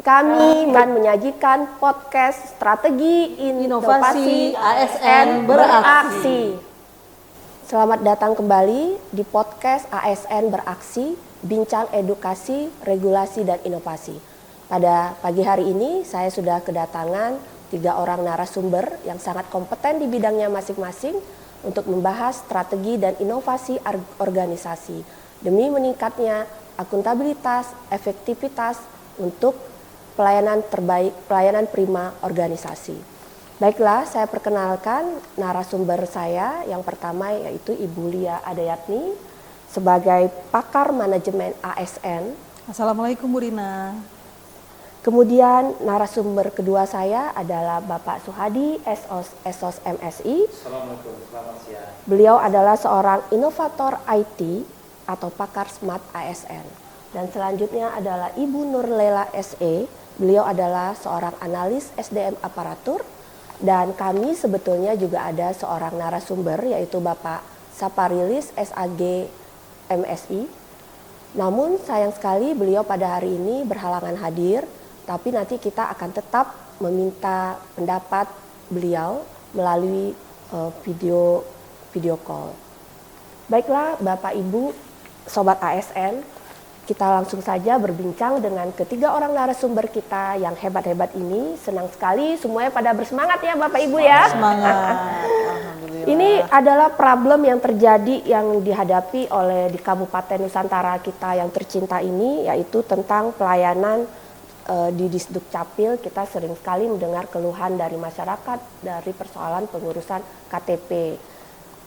Kami akan menyajikan podcast strategi inovasi ASN beraksi. Selamat datang kembali di podcast ASN beraksi, bincang edukasi, regulasi dan inovasi. Pada pagi hari ini saya sudah kedatangan 3 orang narasumber yang sangat kompeten di bidangnya masing-masing untuk membahas strategi dan inovasi organisasi demi meningkatnya akuntabilitas, efektivitas untuk pelayanan terbaik, pelayanan prima organisasi. Baiklah, saya perkenalkan narasumber saya yang pertama yaitu Ibu Lia Adayatni sebagai pakar manajemen ASN. Assalamualaikum Bu Rina. Kemudian narasumber kedua saya adalah Bapak Suhadi, SOS MSI. Assalamualaikum, selamat siang. Beliau adalah seorang inovator IT atau pakar smart ASN. Dan selanjutnya adalah Ibu Nurlela SE. Beliau adalah seorang analis SDM aparatur dan kami sebetulnya juga ada seorang narasumber yaitu Bapak Saparilis SAG MSI. Namun sayang sekali beliau pada hari ini berhalangan hadir, tapi nanti kita akan tetap meminta pendapat beliau melalui video call. Baiklah Bapak Ibu, Sobat ASN, kita langsung saja berbincang dengan ketiga orang narasumber kita yang hebat-hebat ini. Senang sekali semuanya pada bersemangat ya Bapak Ibu ya. Semangat. Alhamdulillah. Ini adalah problem yang terjadi yang dihadapi oleh di Kabupaten Nusantara kita yang tercinta ini, yaitu tentang pelayanan di Disduk Capil. Kita sering sekali mendengar keluhan dari masyarakat dari persoalan pengurusan KTP.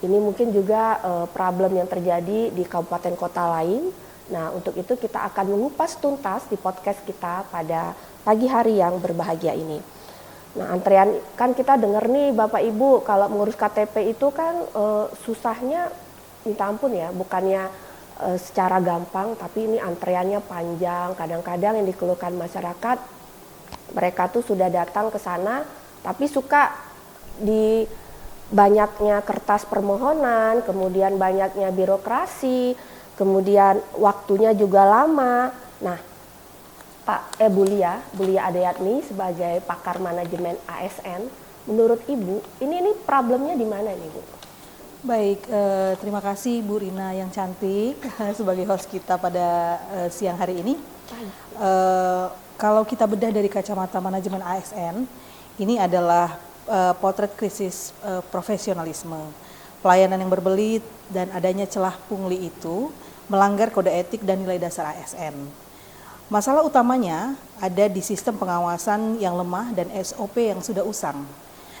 Ini mungkin juga problem yang terjadi di kabupaten kota lain. Nah, untuk itu kita akan mengupas tuntas di podcast kita pada pagi hari yang berbahagia ini. Nah, antrean kan kita dengar nih Bapak Ibu kalau mengurus KTP itu kan susahnya minta ampun ya, bukannya secara gampang, tapi ini antreannya panjang. Kadang-kadang yang dikeluhkan masyarakat, mereka tuh sudah datang ke sana, tapi suka di banyaknya kertas permohonan, kemudian banyaknya birokrasi, kemudian waktunya juga lama. Nah, Bu Lia Adayatni sebagai pakar manajemen ASN, menurut Ibu, ini problemnya di mana nih Bu? Baik, terima kasih Bu Rina yang cantik sebagai host kita pada siang hari ini. Kalau kita bedah dari kacamata manajemen ASN, ini adalah potret krisis profesionalisme. Pelayanan yang berbelit dan adanya celah pungli itu melanggar kode etik dan nilai dasar ASN. Masalah utamanya ada di sistem pengawasan yang lemah dan SOP yang sudah usang.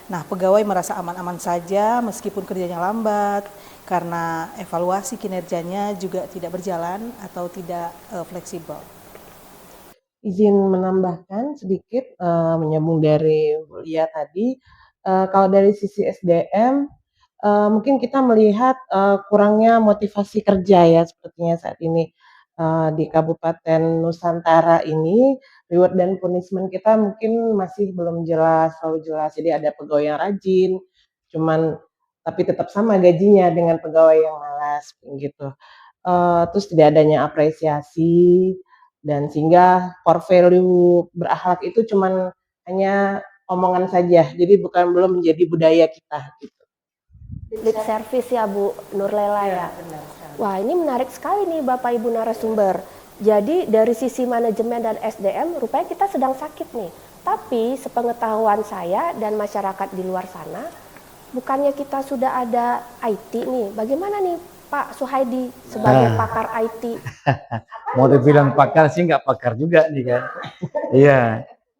Nah, pegawai merasa aman-aman saja meskipun kerjanya lambat karena evaluasi kinerjanya juga tidak berjalan atau tidak fleksibel. Izin menambahkan sedikit menyambung dari Bu Lia tadi, kalau dari sisi SDM mungkin kita melihat kurangnya motivasi kerja ya sepertinya saat ini di Kabupaten Nusantara ini, reward dan punishment kita mungkin masih belum selalu jelas. Jadi ada pegawai yang rajin, tapi tetap sama gajinya dengan pegawai yang malas gitu. Terus tidak adanya apresiasi dan sehingga core value berakhlak itu hanya omongan saja. Jadi belum menjadi budaya kita gitu. Lead service ya Bu Nurlela ya. Wah, ini menarik sekali nih Bapak Ibu narasumber. Jadi dari sisi manajemen dan SDM rupanya kita sedang sakit nih. Tapi sepengetahuan saya dan masyarakat di luar sana, bukannya kita sudah ada IT nih. Bagaimana nih Pak Suhaidi sebagai pakar IT? Mau dibilang pakar sih nggak pakar juga nih kan. Iya.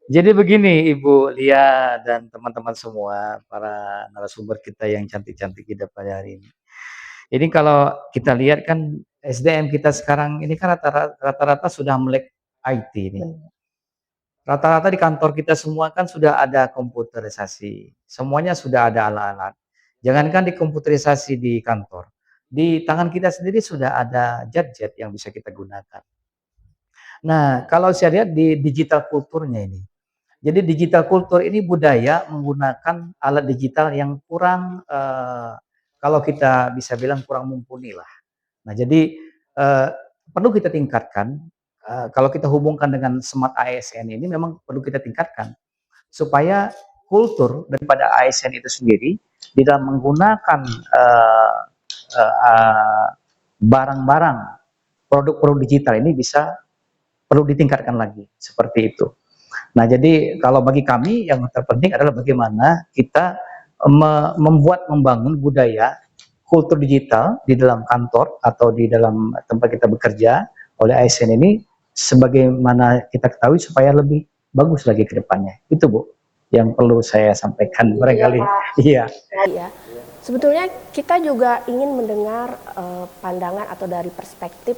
Jadi begini Ibu Lia dan teman-teman semua, para narasumber kita yang cantik-cantik kita pada hari ini. Ini kalau kita lihat kan SDM kita sekarang ini kan rata-rata sudah melek IT ini. Rata-rata di kantor kita semua kan sudah ada komputerisasi. Semuanya sudah ada alat-alat. Jangankan di komputerisasi di kantor. Di tangan kita sendiri sudah ada gadget yang bisa kita gunakan. Nah, kalau saya lihat di digital kulturnya ini. Jadi digital kultur ini budaya menggunakan alat digital yang kurang kalau kita bisa bilang kurang mumpuni lah. Nah, jadi perlu kita tingkatkan. Kalau kita hubungkan dengan Smart ASN ini memang perlu kita tingkatkan supaya kultur daripada ASN itu sendiri di dalam menggunakan barang-barang produk-produk digital ini bisa perlu ditingkatkan lagi seperti itu. Nah, jadi kalau bagi kami yang terpenting adalah bagaimana kita membangun budaya kultur digital di dalam kantor atau di dalam tempat kita bekerja oleh ASN ini sebagaimana kita ketahui supaya lebih bagus lagi ke depannya. Itu Bu yang perlu saya sampaikan barangkali. Iya. Ya. Sebetulnya kita juga ingin mendengar pandangan atau dari perspektif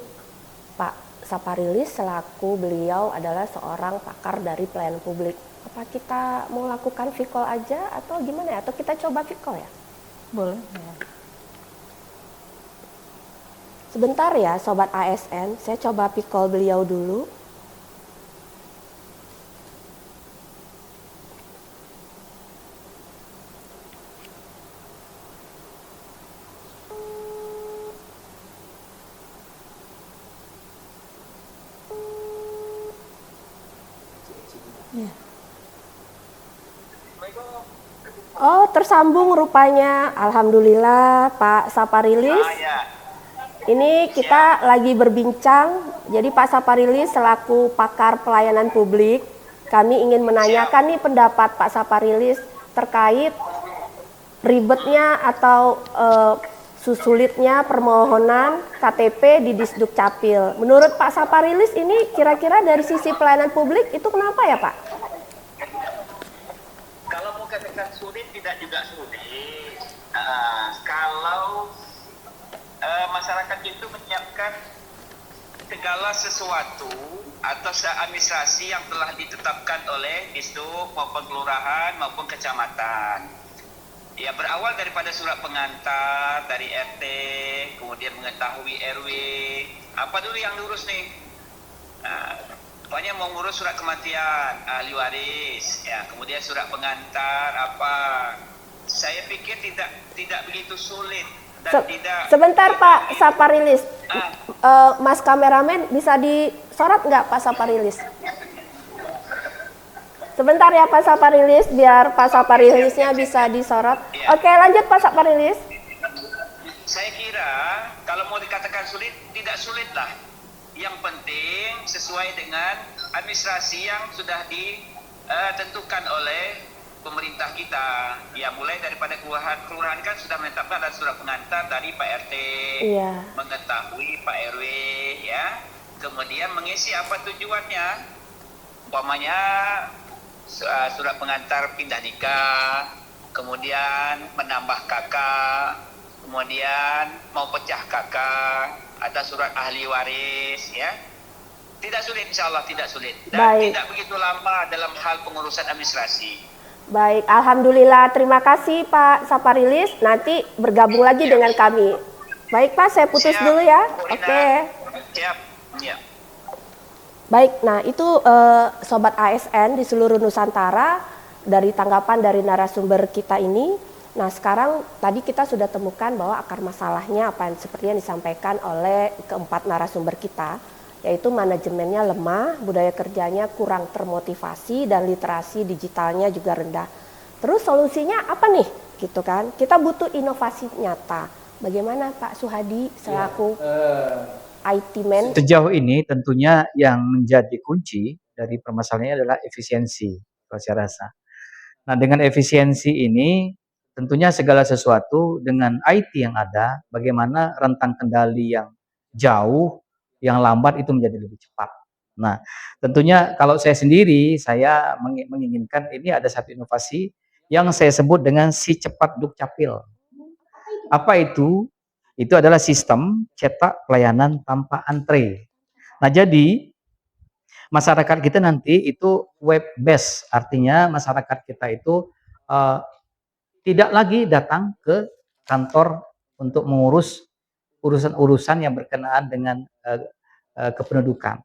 Pak Saparilis selaku beliau adalah seorang pakar dari pelayanan publik. Apa kita mau lakukan V-call aja atau gimana ya? Atau kita coba V-call ya? Boleh. Ya. Sebentar ya Sobat ASN, saya coba V-call beliau dulu. Ya. Oh, tersambung rupanya. Alhamdulillah Pak Saparilis. Ini kita lagi berbincang. Jadi Pak Saparilis selaku pakar pelayanan publik, kami ingin menanyakan nih pendapat Pak Saparilis terkait ribetnya atau susulitnya permohonan KTP di Disduk Capil. Menurut Pak Saparilis ini kira-kira dari sisi pelayanan publik itu kenapa ya Pak? Kalau mau katakan sulit, tidak juga sulit. Kalau masyarakat itu menyiapkan segala sesuatu atau administrasi yang telah ditetapkan oleh Disduk maupun kelurahan maupun kecamatan. Ya, berawal daripada surat pengantar dari RT, kemudian mengetahui RW, apa dulu yang lurus nih? Pokoknya mau ngurus surat kematian, ahli waris, ya, kemudian surat pengantar, apa? Saya pikir tidak begitu sulit dan tidak. Sebentar Pak Saparilis, Mas kameramen bisa disorot nggak Pak Saparilis? Sebentar ya Pak Saparilis, biar Pak Saparilisnya bisa disorot. Oke, lanjut Pak Saparilis. Saya kira kalau mau dikatakan sulit, tidak sulit lah. Yang penting sesuai dengan administrasi yang sudah ditentukan oleh pemerintah kita. Ya, mulai daripada kelurahan kan sudah menetapkan ada surat pengantar dari Pak RT, Iya. mengetahui Pak RW, ya. Kemudian mengisi apa tujuannya. Umpamanya surat pengantar pindah nikah, kemudian menambah kakak, kemudian mau pecah kakak, ada surat ahli waris, ya. Tidak sulit, insya Allah tidak sulit. Dan Baik. tidak begitu lama dalam hal pengurusan administrasi. Baik, Alhamdulillah. Terima kasih Pak Saparilis. Nanti bergabung lagi dengan kami. Baik Pak, saya putus Siap, dulu ya. Bu Rina. Oke. Siap, ya. Baik, nah itu Sobat ASN di seluruh Nusantara dari tanggapan dari narasumber kita ini. Nah sekarang tadi kita sudah temukan bahwa akar masalahnya apa yang seperti yang disampaikan oleh keempat narasumber kita, yaitu manajemennya lemah, budaya kerjanya kurang termotivasi, dan literasi digitalnya juga rendah. Terus solusinya apa nih? Gitu kan? Kita butuh inovasi nyata. Bagaimana Pak Suhadi selaku IT man? Sejauh ini tentunya yang menjadi kunci dari permasalahannya adalah efisiensi, kalau saya rasa. Nah, dengan efisiensi ini tentunya segala sesuatu dengan IT yang ada, bagaimana rentang kendali yang jauh, yang lambat itu menjadi lebih cepat. Nah, tentunya kalau saya sendiri, saya menginginkan ini ada satu inovasi yang saya sebut dengan si cepat Dukcapil. Apa itu? Itu adalah sistem cetak pelayanan tanpa antre. Nah, jadi masyarakat kita nanti itu web based, artinya masyarakat kita itu tidak lagi datang ke kantor untuk mengurus urusan-urusan yang berkenaan dengan kependudukan.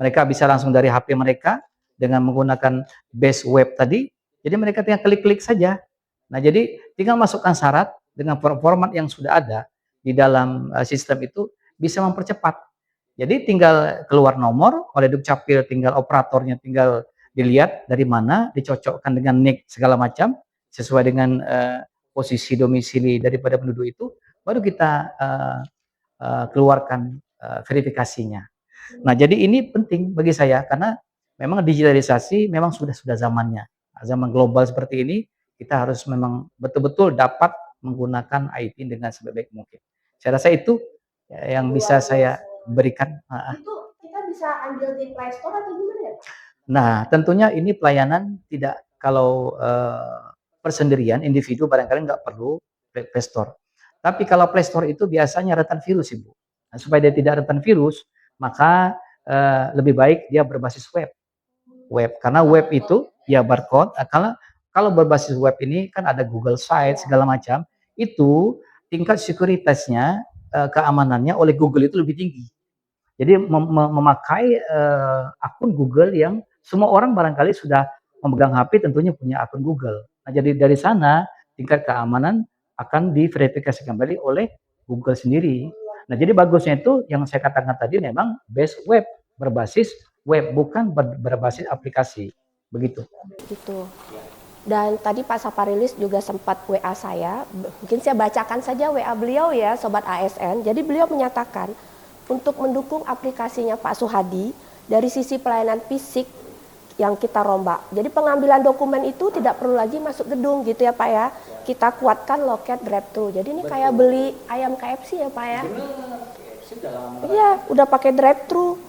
Mereka bisa langsung dari HP mereka dengan menggunakan base web tadi. Jadi mereka tinggal klik-klik saja. Nah, jadi tinggal masukkan syarat, dengan format yang sudah ada di dalam sistem itu bisa mempercepat. Jadi tinggal keluar nomor oleh Dukcapil, tinggal operatornya tinggal dilihat dari mana, dicocokkan dengan NIK segala macam sesuai dengan posisi domisili daripada penduduk itu, baru kita keluarkan verifikasinya. Nah, jadi ini penting bagi saya karena memang digitalisasi memang sudah zamannya. Zaman global seperti ini kita harus memang betul-betul dapat menggunakan IT dengan sebaik mungkin. Saya rasa itu yang bisa saya berikan. Itu kita bisa ambil di Play Store atau gimana ya? Nah, tentunya ini pelayanan tidak kalau persendirian individu barangkali nggak perlu Play Store. Tapi kalau Play Store itu biasanya rentan virus, Ibu. Nah, supaya dia tidak rentan virus, maka lebih baik dia berbasis web. Karena web itu ya barcode. Kalau berbasis web ini kan ada Google Sites segala macam, itu tingkat sekuritasnya keamanannya oleh Google itu lebih tinggi. Jadi memakai akun Google yang semua orang barangkali sudah memegang HP tentunya punya akun Google. Nah, jadi dari sana tingkat keamanan akan diverifikasi kembali oleh Google sendiri. Nah, jadi bagusnya itu yang saya katakan tadi memang base web, berbasis web, bukan berbasis aplikasi. Begitu. Gitu. Dan tadi Pak Saparilis juga sempat WA saya, mungkin saya bacakan saja WA beliau ya, Sobat ASN. Jadi beliau menyatakan untuk mendukung aplikasinya Pak Suhadi dari sisi pelayanan fisik yang kita rombak. Jadi pengambilan dokumen itu tidak perlu lagi masuk gedung gitu ya Pak ya. Kita kuatkan loket drive-thru. Jadi ini kayak beli ayam KFC ya Pak ya. Iya, udah pakai drive-thru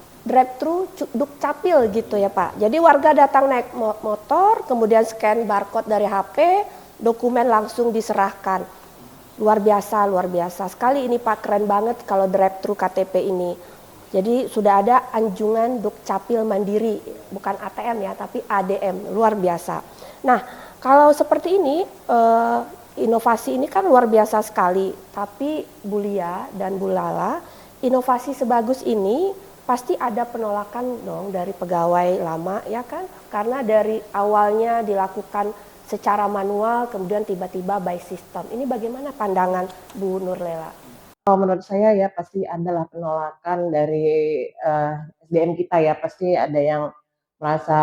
Dukcapil gitu ya Pak. Jadi warga datang naik motor, kemudian scan barcode dari HP, dokumen langsung diserahkan. Luar biasa sekali ini Pak, keren banget kalau drive-thru KTP ini. Jadi sudah ada anjungan Dukcapil mandiri, bukan ATM ya, tapi ADM, luar biasa. Nah, kalau seperti ini, inovasi ini kan luar biasa sekali. Tapi Bu Lia dan Bu Lala, inovasi sebagus ini pasti ada penolakan dong dari pegawai lama ya kan, karena dari awalnya dilakukan secara manual kemudian tiba-tiba by system. Ini bagaimana pandangan Bu Nurlela? Menurut saya ya pasti adalah penolakan dari SDM kita ya, pasti ada yang merasa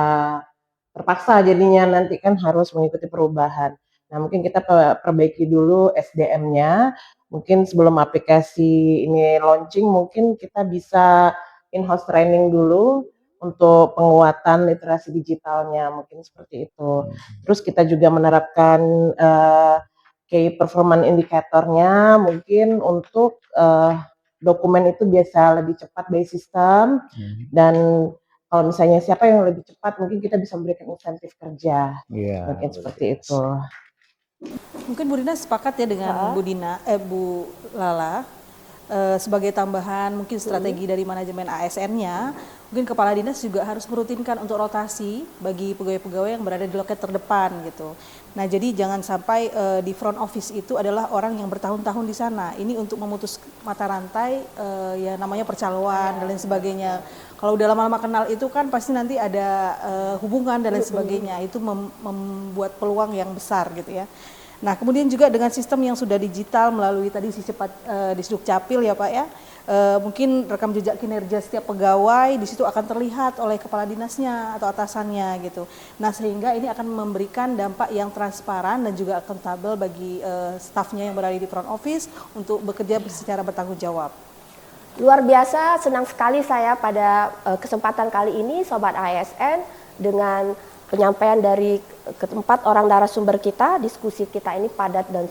terpaksa jadinya nanti kan harus mengikuti perubahan. Nah, mungkin kita perbaiki dulu SDM-nya, mungkin sebelum aplikasi ini launching mungkin kita bisa in-house training dulu untuk penguatan literasi digitalnya, mungkin seperti itu. Terus kita juga menerapkan key performance indikatornya mungkin untuk dokumen itu biasa lebih cepat by system, dan kalau misalnya siapa yang lebih cepat mungkin kita bisa memberikan insentif kerja, mungkin seperti itu. Mungkin Bu Rina sepakat ya dengan Bu Lala. Sebagai tambahan mungkin strategi dari manajemen ASN-nya, mungkin kepala dinas juga harus merutinkan untuk rotasi bagi pegawai-pegawai yang berada di loket terdepan gitu. Nah, jadi jangan sampai di front office itu adalah orang yang bertahun-tahun di sana. Ini untuk memutus mata rantai ya namanya percaloan dan lain sebagainya. Kalau udah lama-lama kenal itu kan pasti nanti ada hubungan dan lain sebagainya. Itu membuat peluang yang besar gitu ya. Nah, kemudian juga dengan sistem yang sudah digital melalui tadi si cepat di Dukcapil ya Pak ya, mungkin rekam jejak kinerja setiap pegawai di situ akan terlihat oleh kepala dinasnya atau atasannya gitu. Nah, sehingga ini akan memberikan dampak yang transparan dan juga akuntabel bagi stafnya yang berada di front office untuk bekerja secara bertanggung jawab. Luar biasa, senang sekali saya pada kesempatan kali ini Sobat ASN dengan penyampaian dari keempat orang narasumber kita. Diskusi kita ini padat dan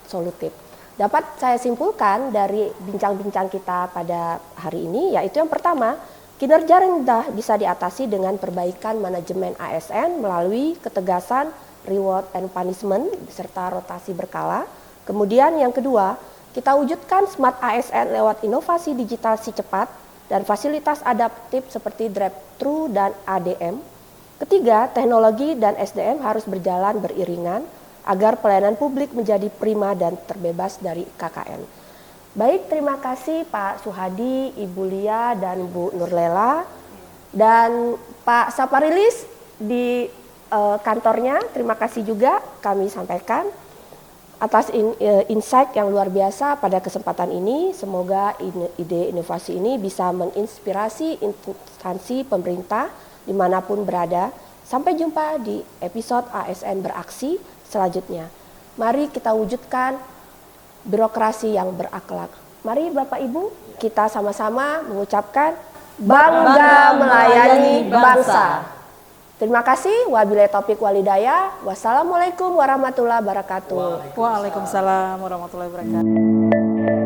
solutif. Dapat saya simpulkan dari bincang-bincang kita pada hari ini, yaitu yang pertama, kinerja rendah bisa diatasi dengan perbaikan manajemen ASN melalui ketegasan reward and punishment serta rotasi berkala. Kemudian yang kedua, kita wujudkan smart ASN lewat inovasi digital si cepat dan fasilitas adaptif seperti drive-thru dan ADM. Ketiga, teknologi dan SDM harus berjalan beriringan agar pelayanan publik menjadi prima dan terbebas dari KKN. Baik, terima kasih Pak Suhadi, Ibu Lia, dan Bu Nurlela. Dan Pak Saparilis di kantornya, terima kasih juga kami sampaikan. atas insight yang luar biasa pada kesempatan ini. Semoga ide inovasi ini bisa menginspirasi instansi pemerintah dimanapun berada. Sampai jumpa di episode ASN Beraksi selanjutnya. Mari kita wujudkan birokrasi yang berakhlak. Mari Bapak Ibu, kita sama-sama mengucapkan bangga melayani bangsa. Terima kasih. Wabillahi taufiq walhidayah. Wassalamualaikum warahmatullahi wabarakatuh. Waalaikumsalam warahmatullahi wabarakatuh.